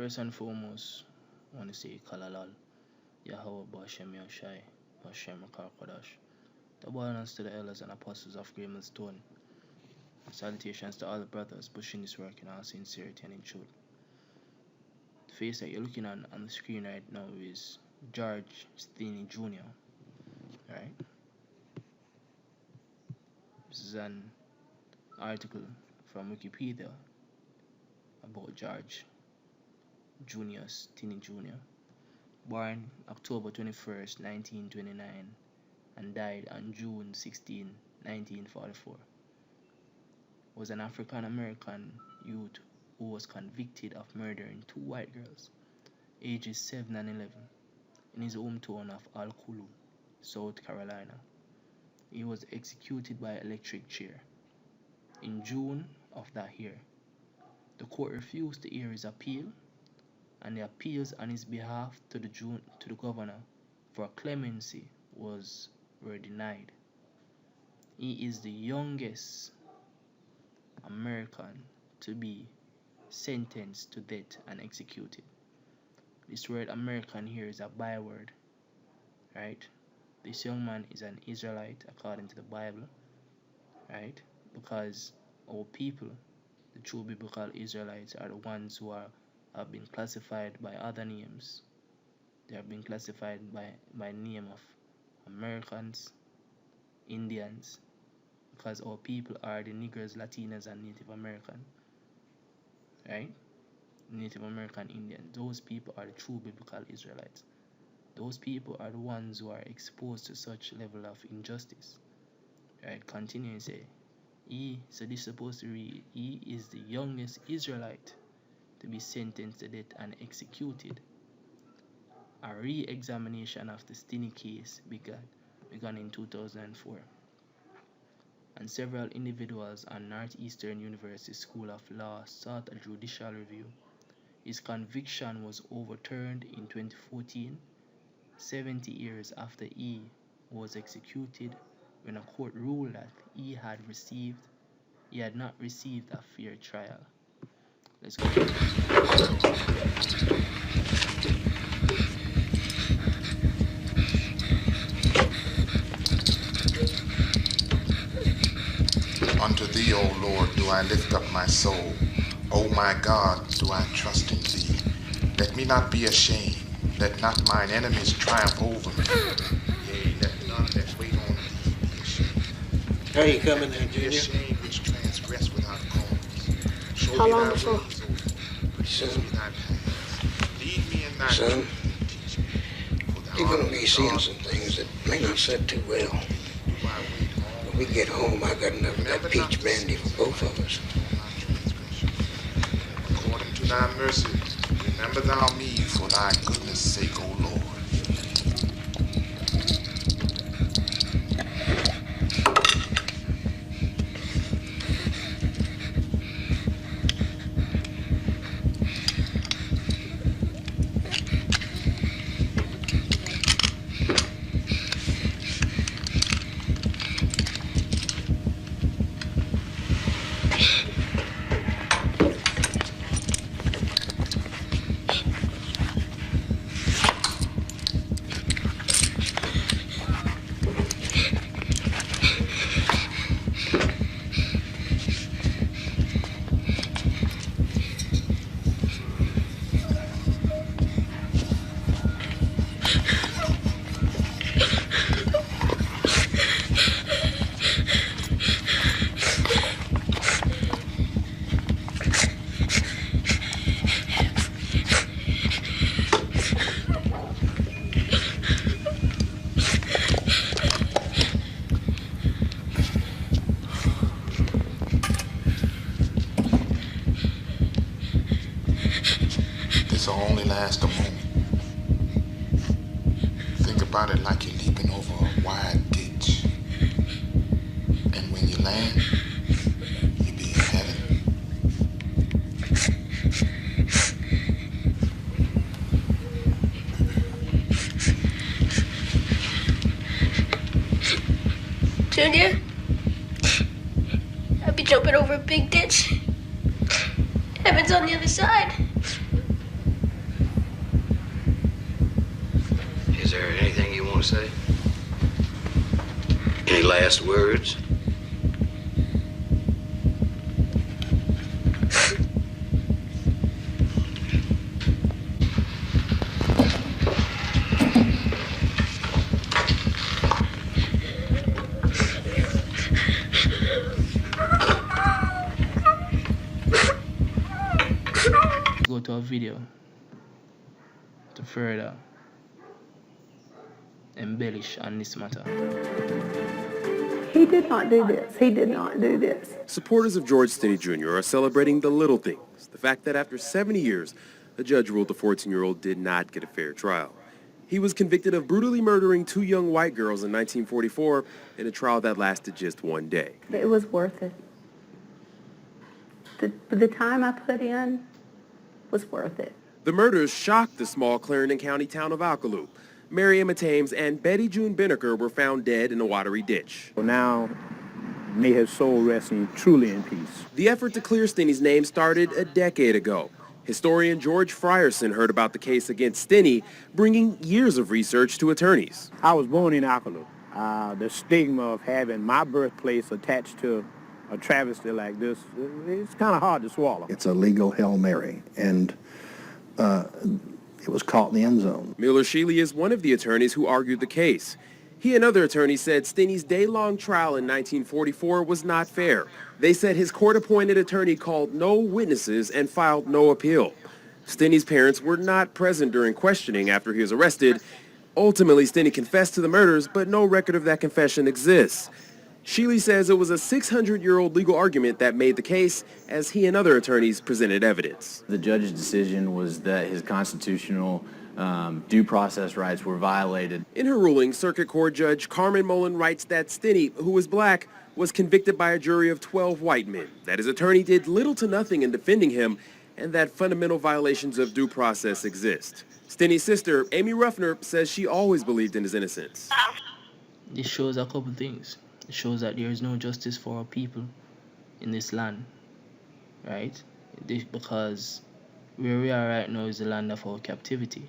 First and foremost, I want to say Kalalal, Yahweh Bashem Yoshai, Bashem Karkodash. Double honors to the elders and apostles of Grey Stone. Salutations to all the brothers pushing this work in all sincerity and in truth. The face that you're looking at on the screen right now is Goerge Stinney Jr. Right? This is an article from Wikipedia about Goerge Stinney Jr. Born October 21st, 1929 and died on June 16, 1944. Was an African American youth who was convicted of murdering two white girls, ages 7 and 11, in his hometown of Alculu, South Carolina. He was executed by electric chair. In June of that year, the court refused to hear his appeal, and the appeals on his behalf to the governor for clemency were denied. He is the youngest American to be sentenced to death and executed. This word American here is a byword, right? This young man is an Israelite according to the Bible, right? Because our people, the true biblical Israelites, are the ones who have been classified by other names. They have been classified by name of Americans, Indians, because our people are the Negroes, Latinos, and Native American, right? Native American Indians. Those people are the true biblical Israelites. Those people are the ones who are exposed to such level of injustice, right? Continue to say, so this is supposed to read, he is the youngest Israelite to be sentenced to death and executed. A re-examination of the Stinney case began in 2004. And several individuals on Northeastern University School of Law sought a judicial review. His conviction was overturned in 2014, 70 years after he was executed, when a court ruled that he had not received a fair trial. Let's go. Unto thee, O Lord, do I lift up my soul. O my God, do I trust in thee. Let me not be ashamed. Let not mine enemies triumph over me. Yea, let none that wait on thee be ashamed. How you coming there, Be Junior? ashamed which transgress without cause. Show How me long thy before? ways, O Lord. Show me thy paths. Lead me in thy Son, truth and teach me. For thou you're art going to be the seeing God some things that may not set too well. do I wait all When we get home, I got enough of that peach brandy for both of us. According to thy mercy, remember thou me for thy goodness' sake, O Lord. This'll only last a moment. Think about it like you're leaping over a wide ditch. And when you land, you'll be in heaven. Junior? I'll be jumping over a big ditch. Heaven's on the other side. there anything you want to say? Any last words? Go to a video to further embellish on this matter. He did not do this. He did not do this. Supporters of Goerge Stinney Jr. are celebrating the little things. The fact that after 70 years, a judge ruled the 14-year-old did not get a fair trial. He was convicted of brutally murdering 2 young white girls in 1944 in a trial that lasted just 1 day. It was worth it. The time I put in was worth it. The murders shocked the small Clarendon County town of Alcaloo. Mary Emma Thames and Betty June Binnicker were found dead in a watery ditch. Well, now, may his soul rest truly in peace. The effort to clear Stinney's name started a decade ago. Historian George Frierson heard about the case against Stinney, bringing years of research to attorneys. I was born in Alcaloo. The stigma of having my birthplace attached to a travesty like this, it's kind of hard to swallow. It's a legal Hail Mary, and it was caught in the end zone. Miller Sheely is one of the attorneys who argued the case. He and other attorneys said Stinney's day-long trial in 1944 was not fair. They said his court-appointed attorney called no witnesses and filed no appeal. Stinney's parents were not present during questioning after he was arrested. Ultimately, Stinney confessed to the murders, but no record of that confession exists. Sheely says it was a 600-year-old legal argument that made the case as he and other attorneys presented evidence. The judge's decision was that his constitutional due process rights were violated. In her ruling, Circuit Court Judge Carmen Mullen writes that Stinney, who was black, was convicted by a jury of 12 white men, that his attorney did little to nothing in defending him, and that fundamental violations of due process exist. Stinney's sister, Amy Ruffner, says she always believed in his innocence. This shows a couple things. It shows that there is no justice for our people in this land, right? Because where we are right now is the land of our captivity.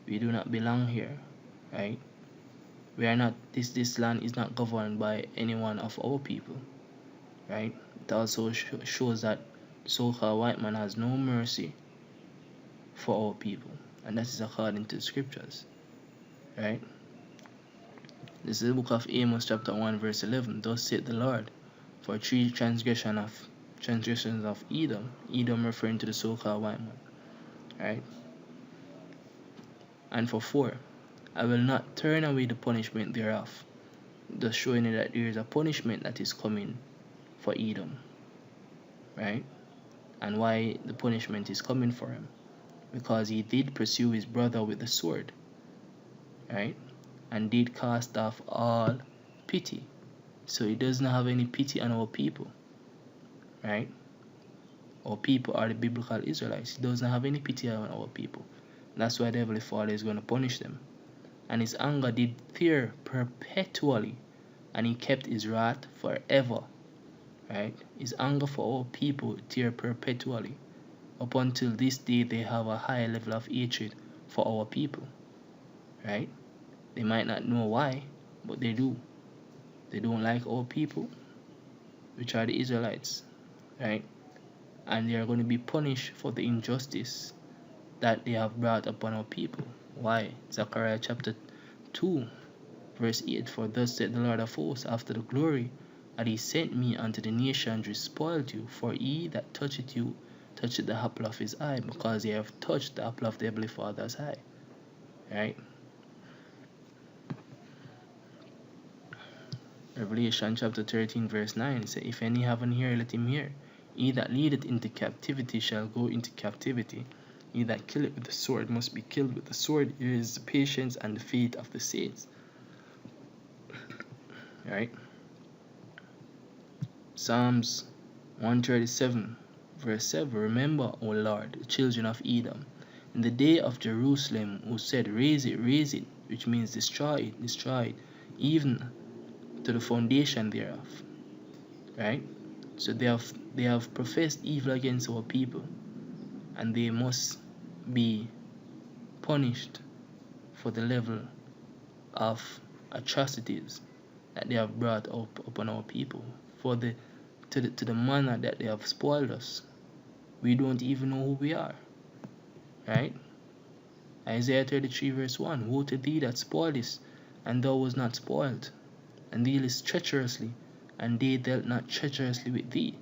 We do not belong here, right? We are not. This land is not governed by anyone of our people, right? It also shows that the so-called white man has no mercy for our people, and that is according to the scriptures, right? This is the book of Amos chapter 1 verse 11. Thus saith the Lord, for 3 transgressions of Edom referring to the so-called white man, right? And for 4, I will not turn away the punishment thereof, thus showing you that there is a punishment that is coming for Edom, right? And why the punishment is coming for him? Because he did pursue his brother with the sword, right? And did cast off all pity. So he doesn't have any pity on our people, right? Our people are the biblical Israelites. He doesn't have any pity on our people. That's why the Heavenly Father is going to punish them. And his anger did tear perpetually, and he kept his wrath forever, right? His anger for our people tear perpetually. Up until this day, they have a high level of hatred for our people, right? They might not know why, but they do. They don't like our people, which are the Israelites, right? And they are going to be punished for the injustice that they have brought upon our people. Why? Zechariah chapter 2, verse 8, for thus said the Lord of hosts, after the glory that he sent me unto the nations spoiled you, for he that toucheth you toucheth the apple of his eye, because ye have touched the apple of the Heavenly Father's eye, right? Revelation chapter 13 verse 9 says, if any have an ear, let him hear. He that leadeth into captivity shall go into captivity. He that killeth with the sword must be killed with the sword. Here is the patience and the faith of the saints. Right? Psalms 137 verse 7. Remember, O Lord, the children of Edom, in the day of Jerusalem, who said, raise it, which means destroy it, even to the foundation thereof, right? So they have professed evil against our people, and they must be punished for the level of atrocities that they have brought up upon our people, to the manner that they have spoiled us. We don't even know who we are, right? Isaiah 33 verse 1, woe to thee that spoilest, and thou was not spoiled, and dealest treacherously, and they dealt not treacherously with thee.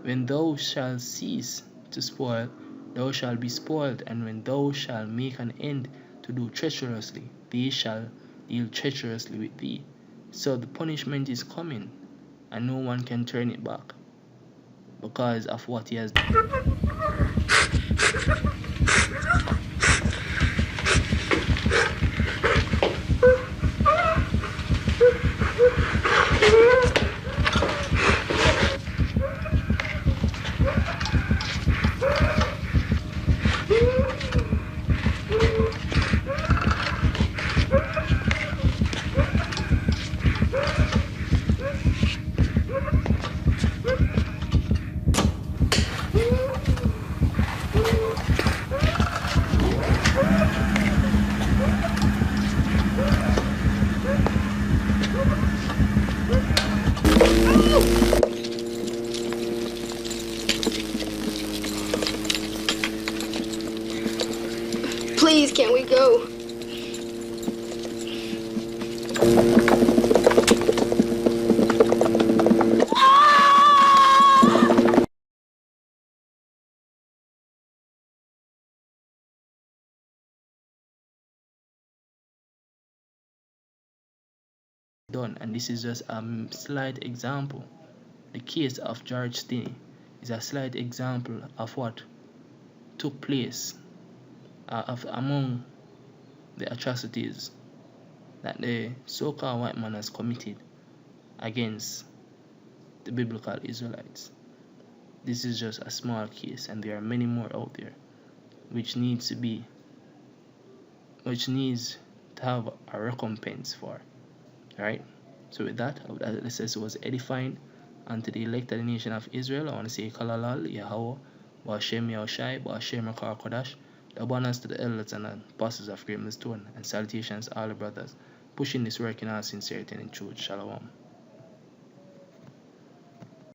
When thou shalt cease to spoil, thou shalt be spoiled, and when thou shalt make an end to do treacherously, they shall deal treacherously with thee. So the punishment is coming, and no one can turn it back because of what he has done. Please, can we go? Done, and this is just a slight example. The case of Goerge Stinney is a slight example of what took place among the atrocities that the so-called white man has committed against the biblical Israelites. This is just a small case, and there are many more out there which needs to have a recompense for. Alright? So with that, let's say it was edifying unto the elect of the nation of Israel. I want to say Kalalal, Yahweh, Ba'ashem Yahushai, Ba'ashem Rakar Kodash. The abundance to the elders and apostles of Great Stone, and salutations to all the brothers pushing this work in all sincerity and in truth. Shalom.